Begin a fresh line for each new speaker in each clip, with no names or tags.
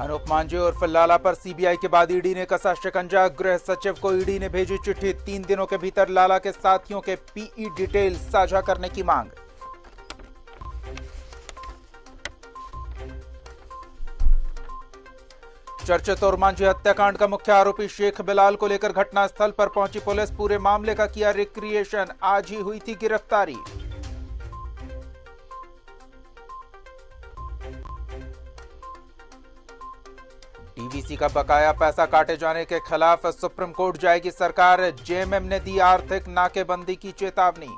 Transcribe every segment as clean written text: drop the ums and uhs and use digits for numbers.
अनूप मांझी उर्फ लाला पर सीबीआई के बाद ईडी ने कसा शिकंजा। गृह सचिव को ईडी ने भेजी चिट्ठी। 3 दिनों के भीतर लाला के साथियों के पीई डिटेल साझा करने की मांग। चर्चित और मांझी हत्याकांड का मुख्य आरोपी शेख बिलाल को लेकर घटनास्थल पर पहुंची पुलिस। पूरे मामले का किया रिक्रिएशन। आज ही हुई थी गिरफ्तारी। डीवीसी का बकाया पैसा काटे जाने के खिलाफ सुप्रीम कोर्ट जाएगी सरकार। जेएमएम ने दी आर्थिक नाकेबंदी की चेतावनी।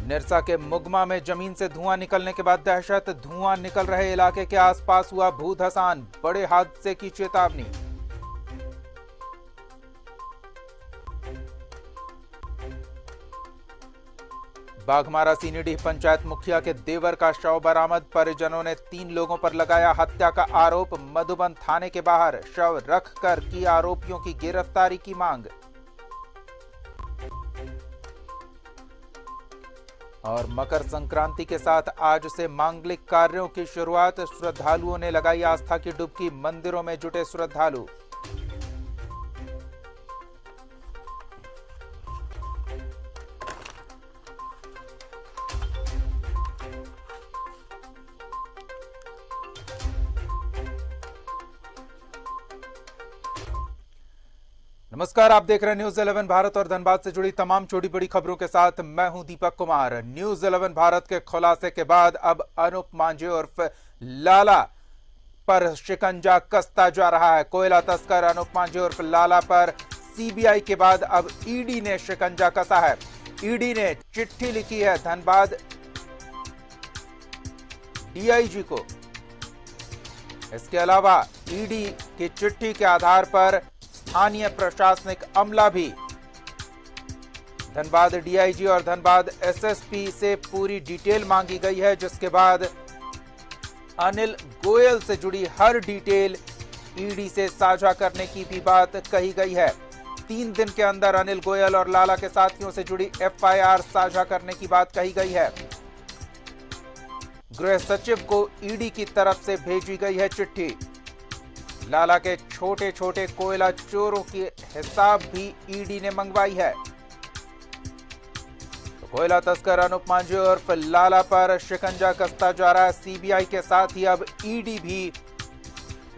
निरसा के मुगमा में जमीन से धुआं निकलने के बाद दहशत। धुआं निकल रहे इलाके के आसपास हुआ भूधसान। बड़े हादसे की चेतावनी। बाघमारा सीनीडीह पंचायत मुखिया के देवर का शव बरामद। परिजनों ने 3 लोगों पर लगाया हत्या का आरोप। मधुबन थाने के बाहर शव रखकर की आरोपियों की गिरफ्तारी की मांग। और मकर संक्रांति के साथ आज से मांगलिक कार्यों की शुरुआत। श्रद्धालुओं ने लगाई आस्था की डुबकी। मंदिरों में जुटे श्रद्धालु। नमस्कार, आप देख रहे हैं न्यूज 11 भारत और धनबाद से जुड़ी तमाम छोटी बड़ी खबरों के साथ मैं हूं दीपक कुमार। न्यूज 11 भारत के खुलासे के बाद अब अनूप मांझी उर्फ लाला पर शिकंजा कसता जा रहा है। कोयला तस्कर अनूप मांझी उर्फ लाला पर सीबीआई के बाद अब ईडी ने शिकंजा कसा है। ईडी ने चिट्ठी लिखी है धनबाद डीआईजी को। इसके अलावा ईडी की चिट्ठी के आधार पर स्थानीय प्रशासनिक अमला भी धनबाद डीआईजी और धनबाद एसएसपी से पूरी डिटेल मांगी गई है, जिसके बाद अनिल गोयल से जुड़ी हर डिटेल ईडी से साझा करने की भी बात कही गई है। 3 दिन के अंदर अनिल गोयल और लाला के साथियों से जुड़ी एफआईआर साझा करने की बात कही गई है। गृह सचिव को ईडी की तरफ से भेजी गई है चिट्ठी। लाला के छोटे छोटे कोयला चोरों की हिसाब भी ईडी ने मंगवाई है। तो कोयला तस्कर अनूप मांझी उर्फ लाला पर शिकंजा कसता जा रहा है। सीबीआई के साथ ही अब ईडी भी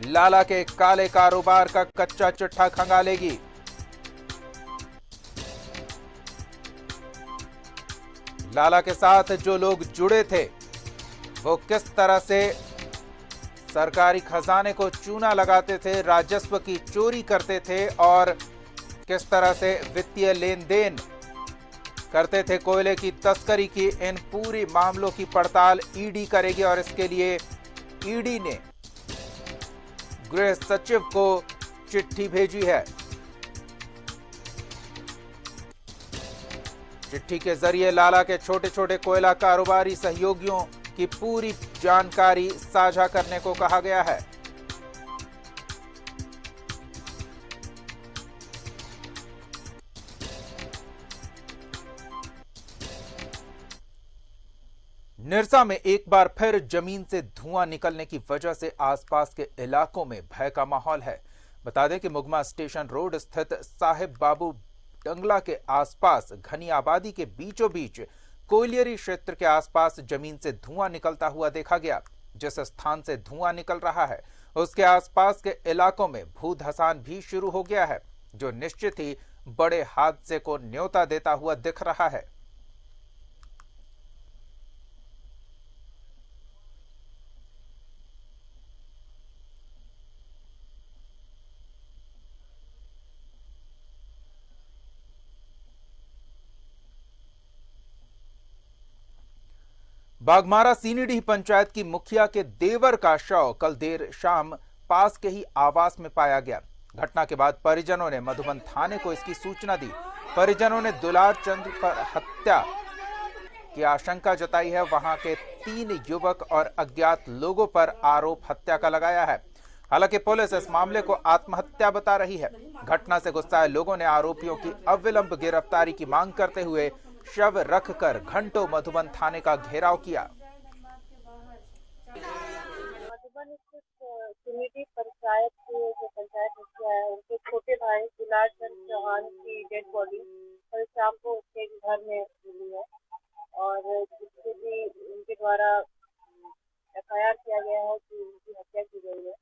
लाला के काले कारोबार का कच्चा चिट्ठा खंगालेगी। लाला के साथ जो लोग जुड़े थे वो किस तरह से सरकारी खजाने को चूना लगाते थे, राजस्व की चोरी करते थे और किस तरह से वित्तीय लेन देन करते थे, कोयले की तस्करी की, इन पूरी मामलों की पड़ताल ईडी करेगी। और इसके लिए ईडी ने गृह सचिव को चिट्ठी भेजी है। चिट्ठी के जरिए लाला के छोटे छोटे कोयला कारोबारी सहयोगियों की पूरी जानकारी साझा करने को कहा गया है। निरसा में एक बार फिर जमीन से धुआं निकलने की वजह से आसपास के इलाकों में भय का माहौल है। बता दें कि मुगमा स्टेशन रोड स्थित साहिब बाबू डंगला के आसपास घनी आबादी के बीचों बीच कोयलियरी क्षेत्र के आसपास जमीन से धुआं निकलता हुआ देखा गया। जिस स्थान से धुआं निकल रहा है उसके आसपास के इलाकों में भूधसान भी शुरू हो गया है, जो निश्चित ही बड़े हादसे को न्योता देता हुआ दिख रहा है। बाघमारा सीनीडीह पंचायत की मुखिया के देवर का शव कल देर शाम पास के ही आवास में पाया गया। घटना के बाद परिजनों ने मधुबन थाने को इसकी सूचना दी। परिजनों ने दुलार चंद पर हत्या की आशंका जताई है। वहां के 3 युवक और अज्ञात लोगों पर आरोप हत्या का लगाया है। हालांकि पुलिस इस मामले को आत्महत्या बता रही है। घटना से गुस्साए लोगों ने आरोपियों की अविलंब गिरफ्तारी की मांग करते हुए शव रखकर घंटों मधुबन थाने का घेराव किया।
मधुबन स्थित कमेटी पंचायत के जो पंचायत मुखिया है उनके छोटे भाई गुलाब चंद चौहान की डेड बॉडी कल शाम को उसके घर में मिली है और जिससे भी उनके द्वारा FIR किया गया है कि उनकी हत्या की गई है।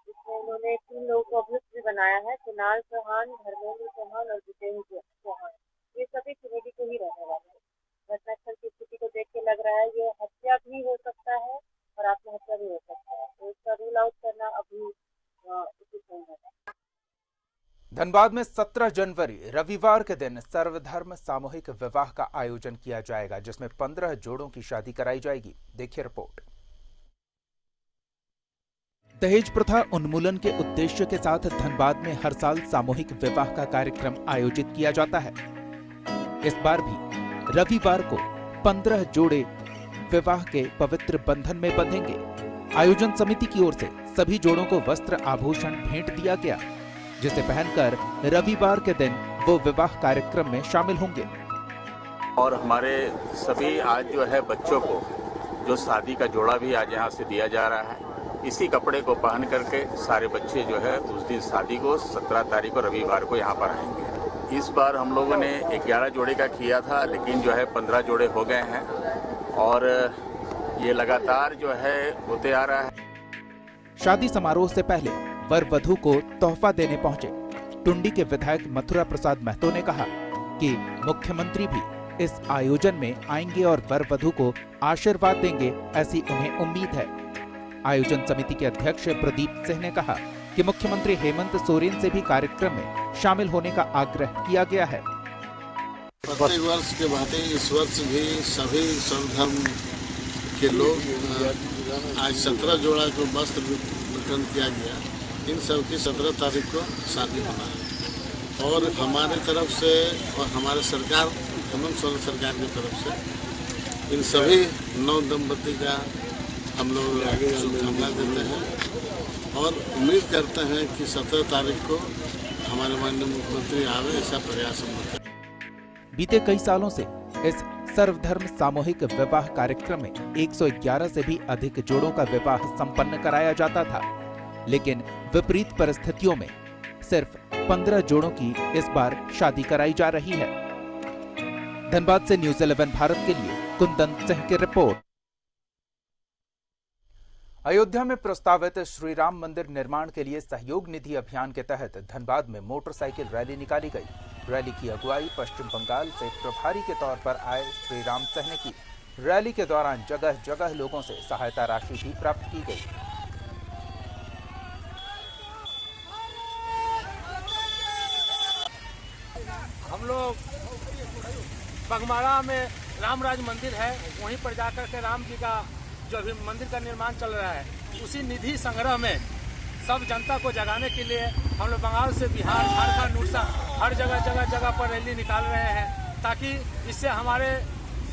इसमें उन्होंने 3 लोगों को अभियुक्त भी बनाया है, कुणाल चौहान, धर्मेंद्र चौहान और जितेंद्र चौहान। ये सभी कमेटी के ही रहने वाले हैं। घटनास्थल की स्थिति को देख के लग रहा है ये हत्या भी हो सकता है और आत्महत्या भी हो सकता है, तो इसका रूल आउट करना अभी उचित नहीं है।
धनबाद में 17 जनवरी रविवार के दिन सर्वधर्म सामूहिक विवाह का आयोजन किया जाएगा, जिसमें 15 जोड़ों की शादी कराई जाएगी। देखिए रिपोर्ट। दहेज प्रथा उन्मूलन के उद्देश्य के साथ धनबाद में हर साल सामूहिक विवाह का कार्यक्रम आयोजित किया जाता है। इस बार भी रविवार को 15 जोड़े विवाह के पवित्र बंधन में बंधेंगे। आयोजन समिति की ओर से सभी जोड़ों को वस्त्र आभूषण भेंट दिया गया, जिसे पहनकर रविवार के दिन वो विवाह कार्यक्रम में शामिल होंगे।
और हमारे सभी आज जो है बच्चों को जो शादी का जोड़ा भी आज यहाँ से दिया जा रहा है, इसी कपड़े को पहन करके सारे बच्चे जो है उस दिन शादी को 17 तारीख को रविवार को यहाँ पर आएंगे। इस बार हम लोगों ने 11 जोड़े का किया था, लेकिन जो है 15 जोड़े हो गए हैं और ये लगातार जो है होते आ रहा है।
शादी समारोह से पहले वर वधू को तोहफा देने पहुंचे टुंडी के विधायक मथुरा प्रसाद महतो ने कहा कि मुख्यमंत्री भी इस आयोजन में आएंगे और वर वधू को आशीर्वाद देंगे, ऐसी उन्हें उम्मीद है। आयोजन समिति के अध्यक्ष प्रदीप सिंह ने कहा कि मुख्यमंत्री हेमंत सोरेन से भी कार्यक्रम में शामिल होने का आग्रह किया गया है।
प्रत्येक वर्ष के भांति इस वर्ष भी सभी सर्वधर्म के लोग आज 17 जोड़ा को वस्त्र वितरण किया गया। इन सब की 17 तारीख को शादी होना है और हमारे तरफ से और हमारे सरकार हेमंत सोरेन सरकार की तरफ से इन सभी नव दंपति का हम लोग शुभकामना देते हैं और उम्मीद करते हैं कि 17 तारीख को हमारे माननीय मुख्यमंत्री आवे, ऐसा प्रयास हम लोग करें।
बीते कई सालों से इस सर्वधर्म सामूहिक विवाह कार्यक्रम में 111 से भी अधिक जोड़ों का विवाह संपन्न कराया जाता था, लेकिन विपरीत परिस्थितियों में सिर्फ 15 जोड़ों की इस बार शादी कराई जा रही है। धनबाद से न्यूज़ 11 भारत के लिए कुंदन सिंह की रिपोर्ट। अयोध्या में प्रस्तावित श्री राम मंदिर निर्माण के लिए सहयोग निधि अभियान के तहत धनबाद में मोटरसाइकिल रैली निकाली गई। रैली की अगुवाई पश्चिम बंगाल से प्रभारी के तौर पर आए श्री राम सिंह ने की। रैली के दौरान जगह जगह लोगों से सहायता राशि भी प्राप्त की गई।
हम लोग बगमारा में रामराज मंदिर है, वहीं पर जाकर के राम जी का जो अभी मंदिर का निर्माण चल रहा है, उसी निधि संग्रह में सब जनता को जगाने के लिए हम लोग बंगाल से बिहार, झारखंड, उड़ीसा हर जगह पर रैली निकाल रहे हैं, ताकि इससे हमारे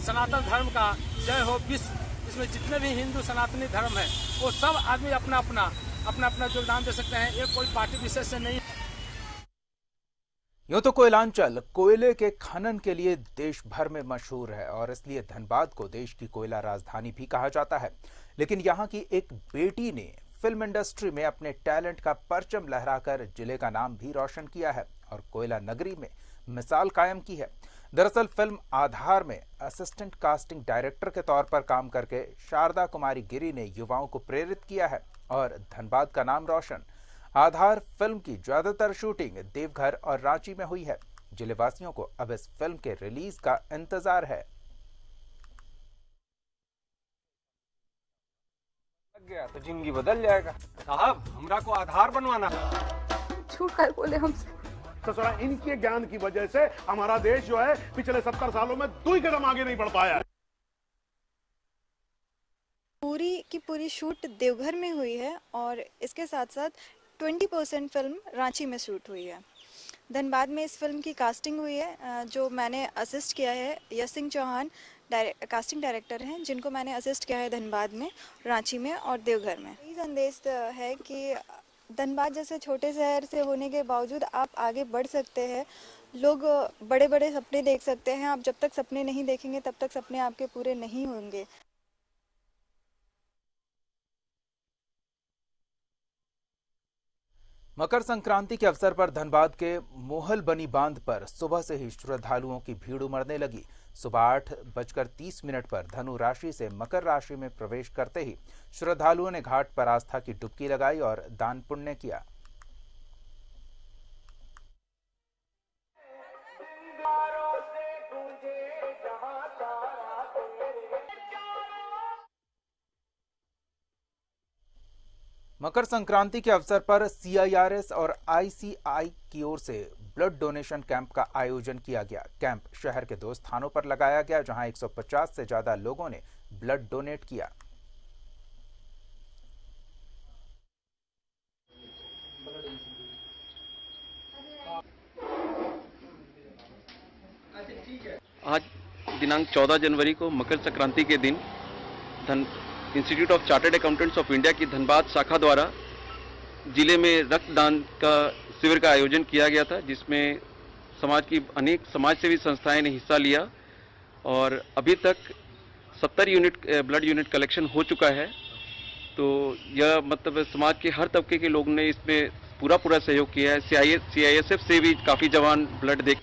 सनातन धर्म का जय हो। विश्व इसमें जितने भी हिंदू सनातनी धर्म है वो सब आदमी अपना अपना योगदान दे सकते हैं। ये कोई पार्टी विशेष से नहीं।
यूं तो कोयलांचल कोयले के खनन के लिए देश भर में मशहूर है और इसलिए धनबाद को देश की कोयला राजधानी भी कहा जाता है। लेकिन यहाँ की एक बेटी ने फिल्म इंडस्ट्री में अपने टैलेंट का परचम लहराकर जिले का नाम भी रोशन किया है और कोयला नगरी में मिसाल कायम की है। दरअसल फिल्म आधार में असिस्टेंट कास्टिंग डायरेक्टर के तौर पर काम करके शारदा कुमारी गिरी ने युवाओं को प्रेरित किया है और धनबाद का नाम रोशन। आधार फिल्म की ज्यादातर शूटिंग देवघर और रांची में हुई है। जिलेवासियों को अब इस फिल्म के रिलीज का इंतजार है।
लग गया तो जिंदगी बदल जाएगा। साहब हमरा को आधार बनवाना है।
झूठ कर बोले हमसे।
तो सर इनके ज्ञान की वजह से हमारा देश जो है पिछले 70 सालों में 2 कदम आगे नहीं बढ़ पाया है।
पूरी की पूरी शूट देवघर में हुई है और इसके साथ साथ 20% फिल्म रांची में शूट हुई है। धनबाद में इस फिल्म की कास्टिंग हुई है। जो मैंने असिस्ट किया है, यश सिंह चौहान कास्टिंग डायरेक्टर हैं, जिनको मैंने असिस्ट किया है धनबाद में, रांची में और देवघर में। यही संदेश है कि धनबाद जैसे छोटे शहर से होने के बावजूद आप आगे बढ़ सकते हैं। लोग बड़े बड़े सपने देख सकते हैं, आप जब तक सपने नहीं देखेंगे तब तक सपने आपके पूरे नहीं होंगे।
मकर संक्रांति के अवसर पर धनबाद के मोहल बनी बांध पर सुबह से ही श्रद्धालुओं की भीड़ उमड़ने लगी। सुबह 8:30 पर धनु राशि से मकर राशि में प्रवेश करते ही श्रद्धालुओं ने घाट पर आस्था की डुबकी लगाई और दान पुण्य किया। मकर संक्रांति के अवसर पर CIRS और ICI की ओर से ब्लड डोनेशन कैंप का आयोजन किया गया। कैंप शहर के 2 स्थानों पर लगाया गया, जहां 150 से ज्यादा लोगों ने ब्लड डोनेट किया।
आज दिनांक 14 जनवरी को मकर संक्रांति के दिन institute of chartered accountants of India की धनबाद शाखा द्वारा जिले में रक्तदान का शिविर का आयोजन किया गया था, जिसमें समाज की अनेक समाज सेवी संस्थाएं ने हिस्सा लिया और अभी तक 70 यूनिट ब्लड यूनिट कलेक्शन हो चुका है। तो यह मतलब समाज के हर तबके के लोगों ने इसमें पूरा सहयोग किया है। CISF से भी काफ़ी जवान ब्लड दे।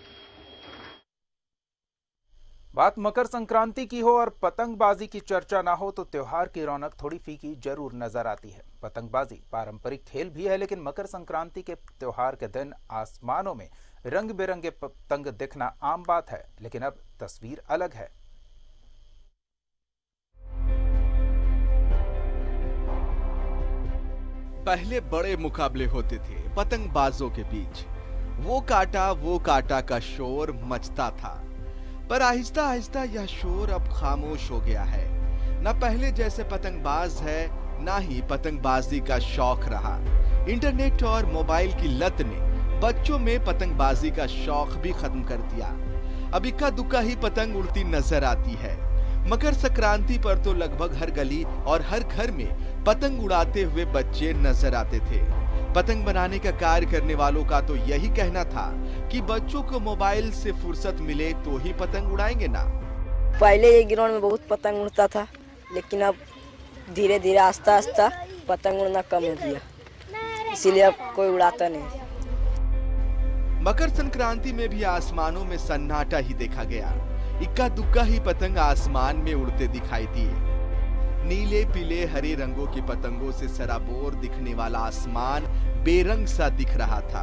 बात मकर संक्रांति की हो और पतंगबाजी की चर्चा ना हो तो त्योहार की रौनक थोड़ी फीकी जरूर नजर आती है। पतंगबाजी पारंपरिक खेल भी है, लेकिन मकर संक्रांति के त्योहार के दिन आसमानों में रंग बिरंगे पतंग दिखना आम बात है, लेकिन अब तस्वीर अलग है।
पहले बड़े मुकाबले होते थे पतंगबाजों के बीच, वो काटा का शोर मचता था। पर आहिस्ता आहिस्ता यह शोर अब खामोश हो गया है। न पहले जैसे पतंगबाज है, ना ही पतंगबाजी का शौक रहा। इंटरनेट और मोबाइल की लत ने बच्चों में पतंगबाजी का शौक भी खत्म कर दिया। अब इक्का दुक्का ही पतंग उड़ती नजर आती है। मकर संक्रांति पर तो लगभग हर गली और हर घर में पतंग उड़ाते हुए बच्चे नजर आते थे। पतंग बनाने का कार्य करने वालों का तो यही कहना था कि बच्चों को मोबाइल से फुर्सत मिले तो ही पतंग उड़ाएंगे ना।
पहले ये ग्राउंड में बहुत पतंग उड़ता था, लेकिन अब धीरे धीरे आस्ता आस्ता पतंग उड़ना कम हो गया, इसीलिए अब कोई उड़ाता नहीं।
मकर संक्रांति में भी आसमानों में सन्नाटा ही देखा गया। इक्का दुक्का ही पतंग आसमान में उड़ते दिखाई दिए। नीले पीले हरे रंगों की पतंगों से सराबोर दिखने वाला आसमान बेरंग सा दिख रहा था।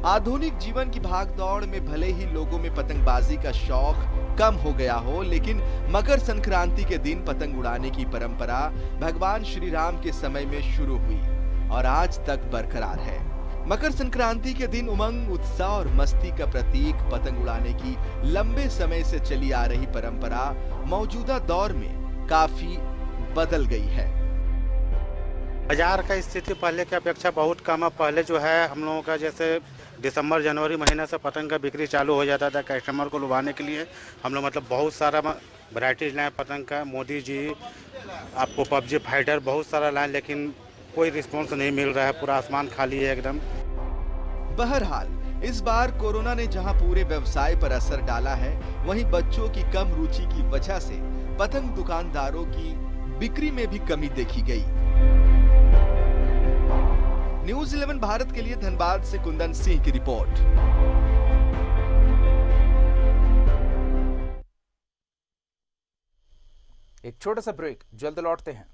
आधुनिक जीवन की भागदौड़ में भले ही लोगों में पतंगबाजी का शौक कम हो गया हो, लेकिन मकर संक्रांति के दिन पतंग उड़ाने की परंपरा भगवान श्री राम के समय में शुरू हुई और आज तक बरकरार है। मकर संक्रांति के दिन उमंग, उत्साह और मस्ती का प्रतीक पतंग उड़ाने की लंबे समय से चली आ रही परंपरा मौजूदा दौर में काफी बदल गई है।
बाजार का स्थिति पहले की अपेक्षा बहुत कम है। पहले जो है हम लोगों का जैसे दिसंबर जनवरी महीने से पतंग का बिक्री चालू हो जाता था। कस्टमर को लुभाने के लिए हम लोग मतलब बहुत सारा वैरायटीज लाए पतंग का। मोदी जी आपको PUBG फाइटर बहुत सारा लाए, लेकिन कोई रिस्पॉन्स नहीं मिल रहा है। पूरा आसमान खाली है एकदम।
बहरहाल इस बार कोरोना ने जहां पूरे व्यवसाय पर असर डाला है, वहीं बच्चों की कम रुचि की वजह से पतंग दुकानदारों की बिक्री में भी कमी देखी गई। न्यूज़ 11 भारत के लिए धनबाद से कुंदन सिंह की रिपोर्ट।
एक छोटा सा ब्रेक, जल्द लौटते हैं।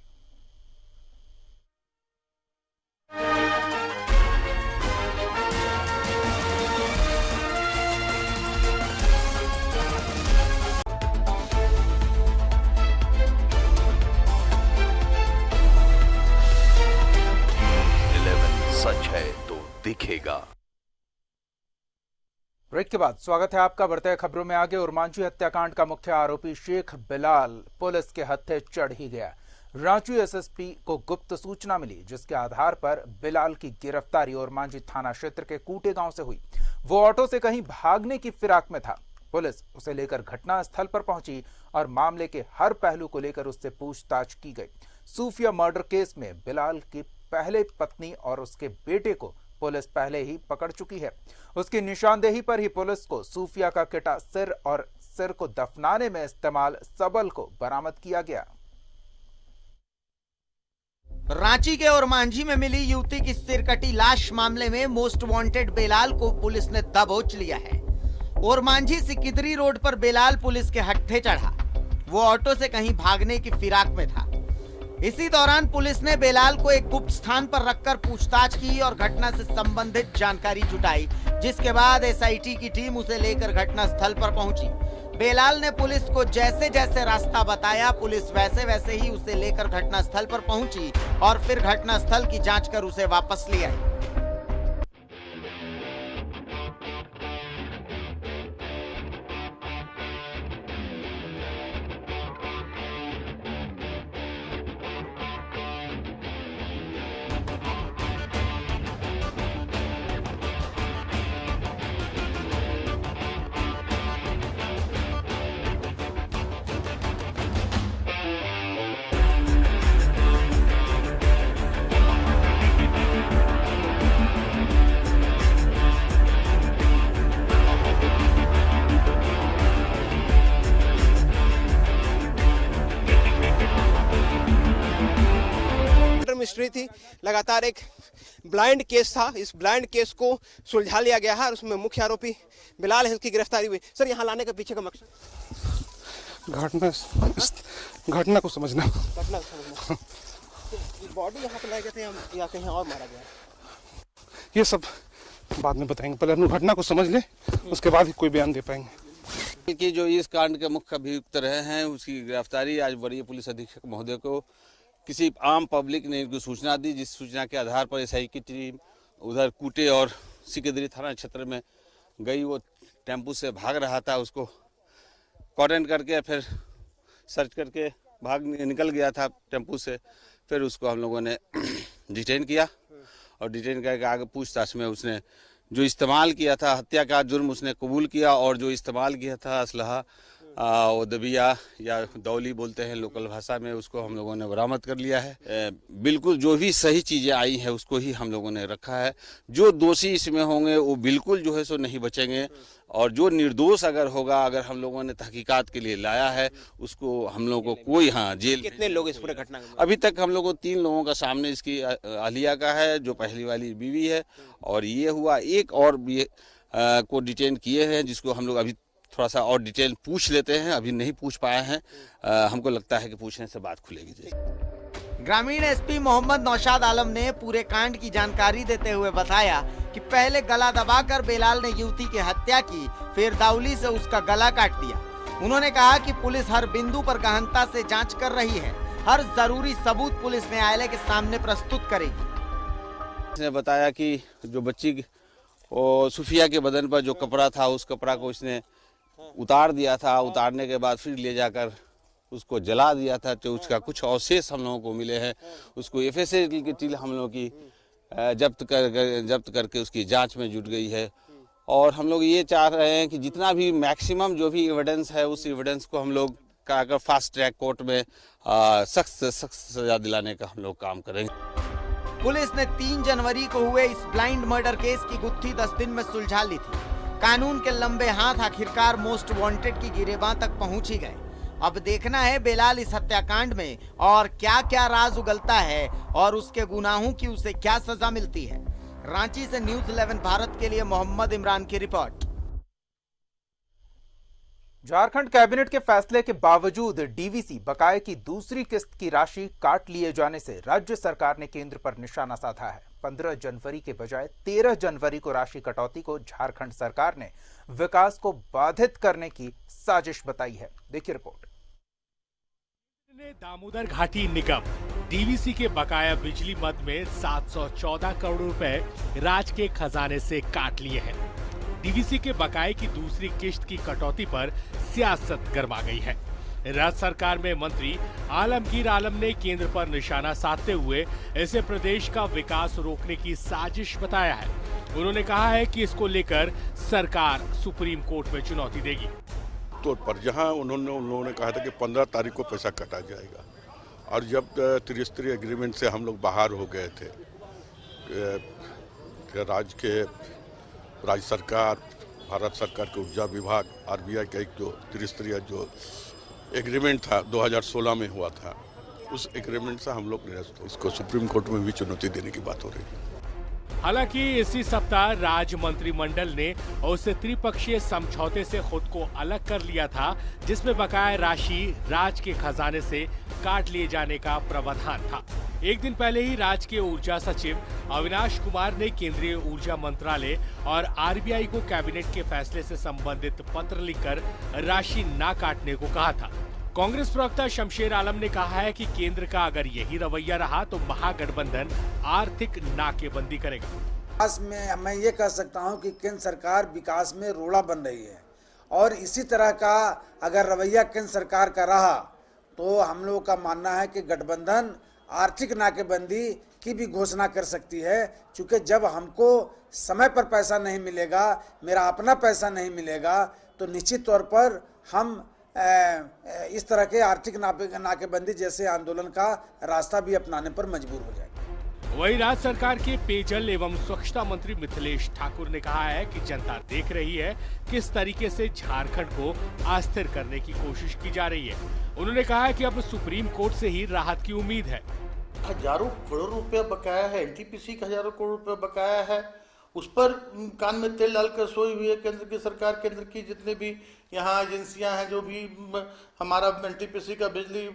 सच है तो दिखेगा।
ब्रेक के बाद स्वागत है आपका। बढ़ते हैं खबरों में आगे। उरमांची हत्याकांड का मुख्य आरोपी शेख बिलाल पुलिस के हत्थे चढ़ ही गया। रांची SSP को गुप्त सूचना मिली, जिसके आधार पर बिलाल की गिरफ्तारी उरमांची थाना क्षेत्र के कूटे गांव से हुई। वो ऑटो से कहीं भागने की फिराक में था। पुलिस उसे लेकर घटनास्थल पर पहुंची और मामले के हर पहलू को लेकर उससे पूछताछ की गई। सूफिया मर्डर केस में बिलाल की पहले पत्नी और उसके बेटे को पुलिस पहले ही पकड़ चुकी है। उसकी निशानदेही पर ही पुलिस को सूफिया का किटा सिर और सिर को दफनाने में इस्तेमाल सबल को बरामद किया गया।
रांची के ओरमांझी में मिली युवती की सिरकटी लाश मामले में मोस्ट वांटेड बेलाल को पुलिस ने दबोच लिया है। ओरमांझी सिकिदरी रोड पर बेलाल पुलिस के हत्थे चढ़ा। वो ऑटो से कहीं भागने की फिराक में था। इसी दौरान पुलिस ने बेलाल को एक गुप्त स्थान पर रखकर पूछताछ की और घटना से संबंधित जानकारी जुटाई, जिसके बाद एसआईटी की टीम उसे लेकर घटना स्थल पर पहुंची। बेलाल ने पुलिस को जैसे जैसे रास्ता बताया, पुलिस वैसे वैसे ही उसे लेकर घटना स्थल पर पहुंची और फिर घटना स्थल की जांच कर उसे वापस ले आई।
मिस्ट्री थी, लगातार एक ब्लाइंड केस था। इस ब्लाइंड केस को सुलझा लिया गया है और उसमें मुख्य आरोपी बिलाल है, उसकी गिरफ्तारी हुई। सर, यहाँ लाने के पीछे का मकसद?
घटना को समझना।
बॉडी यहाँ पे लाए गए थे या कहीं और मारा गया?
ये सब बाद में बताएंगे, पहले हम घटना को समझ ले, उसके बाद ही कोई बयान दे पाएंगे।
कि जो इस कांड के मुख्य अभियुक्त रहे हैं उसकी गिरफ्तारी आज वरीय पुलिस अधीक्षक महोदय को किसी आम पब्लिक ने इनको सूचना दी, जिस सूचना के आधार पर एसआई की टीम उधर कूटे और सिकिदरी थाना क्षेत्र में गई। वो टेम्पू से भाग रहा था, उसको कॉर्डन करके फिर सर्च करके निकल गया था टेम्पू से। फिर उसको हम लोगों ने डिटेन किया और डिटेन करके आगे पूछताछ में उसने जो इस्तेमाल किया था, हत्या का जुर्म उसने कबूल किया और जो इस्तेमाल किया था असलहा वो दबिया या दौली बोलते हैं लोकल भाषा में, उसको हम लोगों ने बरामद कर लिया है। बिल्कुल जो भी सही चीज़ें आई हैं उसको ही हम लोगों ने रखा है। जो दोषी इसमें होंगे वो बिल्कुल जो है सो नहीं बचेंगे और जो निर्दोष अगर होगा, अगर हम लोगों ने तहकीकात के लिए लाया है उसको हम लोगों को कोई जेल।
कितने लोग इस पूरे घटना में?
अभी तक हम लोगों को 3 लोगों का सामने इसकी अहलिया का है, जो पहली वाली बीवी है, और ये हुआ एक और भी को डिटेन किए हैं, जिसको हम लोग अभी थोड़ा सा और डिटेल पूछ लेते हैं। अभी नहीं पूछ पाए हैं, हमको लगता है कि पूछने से बात खुलेगी।
ग्रामीण एसपी मोहम्मद नौशाद आलम ने पूरे कांड की जानकारी देते हुए बताया कि पहले गला दबाकर बेलाल ने युवती की हत्या की, फिर दाउली से उसका गला काट दिया। उन्होंने कहा कि पुलिस हर बिंदु पर गहनता से जांच कर रही है, हर जरूरी सबूत पुलिस न्यायालय के सामने प्रस्तुत करेगी।
उसने बताया कि जो बच्ची सूफिया के बदन पर जो कपड़ा था, उस कपड़ा को उसने उतार दिया था। उतारने के बाद फिर ले जाकर उसको जला दिया था, तो उसका कुछ अवशेष हम लोगों को मिले हैं। उसको एफएसएल की टीम हम लोगों की जब्त करके उसकी जांच में जुट गई है और हम लोग ये चाह रहे हैं कि जितना भी मैक्सिमम जो भी एविडेंस है उस एविडेंस को हम लोग का फास्ट ट्रैक कोर्ट में सख्त से सख्त सजा दिलाने का हम लोग काम करेंगे।
पुलिस ने 3 जनवरी को हुए इस ब्लाइंड मर्डर केस की गुत्थी 10 दिन में सुलझा ली थी। कानून के लंबे हाथ आखिरकार मोस्ट वांटेड की गिरेबां तक पहुंच ही गए। अब देखना है बेलाल इस हत्याकांड में और क्या क्या राज उगलता है और उसके गुनाहों की उसे क्या सजा मिलती है। रांची से न्यूज़ 11 भारत के लिए मोहम्मद इमरान की रिपोर्ट।
झारखंड कैबिनेट के फैसले के बावजूद डीवीसी बकाये की दूसरी किस्त की राशि काट लिए जाने से राज्य सरकार ने केंद्र पर निशाना साधा है। 15 जनवरी के बजाय 13 जनवरी को राशि कटौती को झारखंड सरकार ने विकास को बाधित करने की साजिश बताई है। देखिए रिपोर्ट।
दामोदर घाटी निगम डीवीसी के बकाया बिजली मद में 714 करोड़ रुपए राज्य के खजाने से काट लिए हैं। डीवीसी के बकाये की दूसरी किश्त की कटौती पर सियासत गर्मा गई है। राज्य सरकार में मंत्री आलमगीर आलम ने केंद्र पर निशाना साधते हुए इसे प्रदेश का विकास रोकने की साजिश बताया है। उन्होंने कहा है कि इसको लेकर सरकार सुप्रीम कोर्ट में चुनौती देगी।
तो पर जहां उन्होंने कहा था कि 15 तारीख को पैसा कटा जाएगा और जब त्रिस्तरीय एग्रीमेंट से हम लोग बाहर हो गए थे राज्य सरकार, भारत सरकार के ऊर्जा विभाग, आरबीआई का एक जो त्रिस्तरीय जो एग्रीमेंट था 2016 में हुआ था, उस एग्रीमेंट से हम लोग निरस्त हो, इसको सुप्रीम कोर्ट में भी चुनौती देने की बात हो रही है।
हालांकि इसी सप्ताह राज्य मंत्रिमंडल ने उस त्रिपक्षीय समझौते से खुद को अलग कर लिया था जिसमें बकाया राशि राज्य के खजाने से काट लिए जाने का प्रावधान था। एक दिन पहले ही राज्य के ऊर्जा सचिव अविनाश कुमार ने केंद्रीय ऊर्जा मंत्रालय और आरबीआई को कैबिनेट के फैसले से संबंधित पत्र लिखकर राशि न काटने को कहा था। कांग्रेस प्रवक्ता शमशेर आलम ने कहा है कि केंद्र का अगर यही रवैया रहा तो महागठबंधन आर्थिक नाकेबंदी करेगा।
विकास में मैं ये कह सकता हूं कि केंद्र सरकार विकास में रोड़ा बन रही है और इसी तरह का अगर रवैया केंद्र सरकार का रहा तो हम लोगों का मानना है कि गठबंधन आर्थिक नाकेबंदी की भी घोषणा कर सकती है, क्योंकि जब हमको समय पर पैसा नहीं मिलेगा, मेरा अपना पैसा नहीं मिलेगा, तो निश्चित तौर पर हम इस तरह के आर्थिक नाकेबंदी जैसे आंदोलन का रास्ता भी अपनाने पर मजबूर हो जाएगा।
वहीं राज्य सरकार के पेयजल एवं स्वच्छता मंत्री मिथिलेश ठाकुर ने कहा है कि जनता देख रही है किस तरीके से झारखंड को अस्थिर करने की कोशिश की जा रही है। उन्होंने कहा है कि अब सुप्रीम कोर्ट से ही राहत की उम्मीद है।
हजारों करोड़ रुपया बकाया है, एनटीपीसी का हजारों करोड़ रुपया बकाया है, उस पर कान में तेल डालकर सोई हुई है केंद्र की सरकार। केंद्र की जितने भी यहाँ एजेंसियां हैं जो भी हमारा एनटीपीसी का बिजली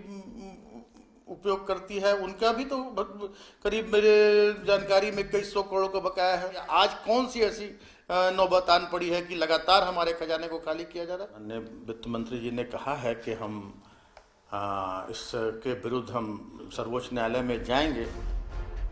उपयोग करती है, उनका भी तो करीब मेरे जानकारी में कई सौ करोड़ का बकाया है। आज कौन सी ऐसी नौबत आन पड़ी है कि लगातार हमारे खजाने को खाली किया जा रहा है। माननीय वित्त मंत्री जी ने कहा है कि हम इसके विरुद्ध हम सर्वोच्च न्यायालय में जाएंगे।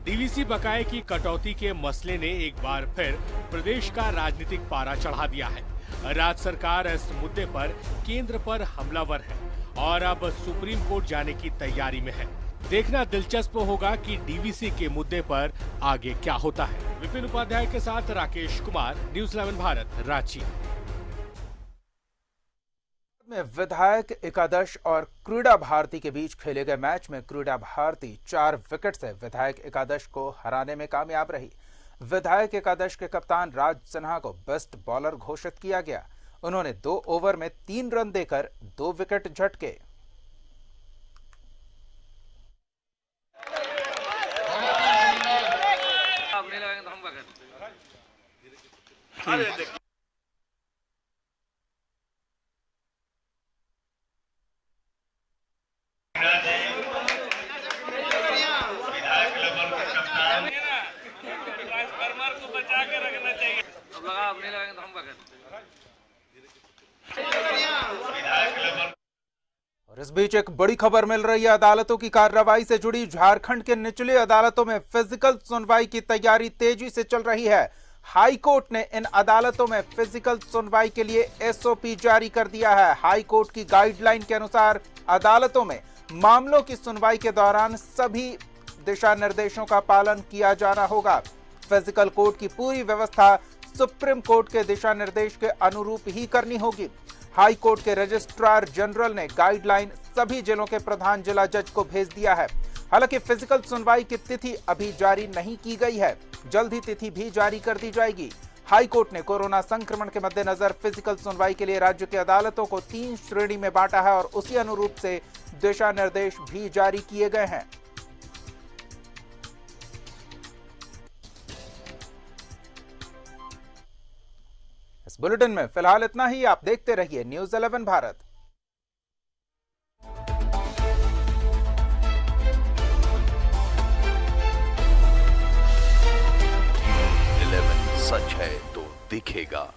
डीवीसी बकाये की कटौती के मसले ने एक बार फिर प्रदेश का राजनीतिक पारा चढ़ा दिया है। राज्य सरकार इस मुद्दे पर केंद्र पर हमलावर है और अब सुप्रीम कोर्ट जाने की तैयारी में है। देखना दिलचस्प होगा कि डीवीसी के मुद्दे पर आगे क्या होता है। विपिन उपाध्याय के साथ राकेश कुमार, न्यूज़ 11 भारत, रांची।
में विधायक एकादश और क्रीड़ा भारती के बीच खेले गए मैच में क्रीड़ा भारती 4 विकेट से विधायक एकादश को हराने में कामयाब रही। विधायक एकादश के कप्तान राज सिन्हा को बेस्ट बॉलर घोषित किया गया। उन्होंने 2 ओवर में 3 रन देकर 2 विकेट झटके। और इस बीच एक बड़ी खबर मिल रही है। अदालतों की कार्रवाई से जुड़ी झारखंड के निचली अदालतों में फिजिकल सुनवाई की तैयारी तेजी से चल रही है। हाई कोर्ट ने इन अदालतों में फिजिकल सुनवाई के लिए एसओपी जारी कर दिया है। हाई कोर्ट की गाइडलाइन के अनुसार अदालतों में मामलों की सुनवाई के दौरान सभी दिशा निर्देशों का पालन किया जाना होगा। फिजिकल कोर्ट की पूरी व्यवस्था सुप्रीम कोर्ट के दिशा निर्देश के अनुरूप ही करनी होगी। हाई कोर्ट के रजिस्ट्रार जनरल ने गाइडलाइन सभी जिलों के प्रधान जिला जज को भेज दिया है। हालांकि फिजिकल सुनवाई की तिथि अभी जारी नहीं की गई है, जल्द ही तिथि भी जारी कर दी जाएगी। हाई कोर्ट ने कोरोना संक्रमण के मद्देनजर फिजिकल सुनवाई के लिए राज्य की अदालतों को 3 श्रेणी में बांटा है और उसी अनुरूप से दिशा निर्देश भी जारी किए गए हैं। इस बुलेटिन में फिलहाल इतना ही। आप देखते रहिए न्यूज़ 11 भारत।
11 सच है तो दिखेगा।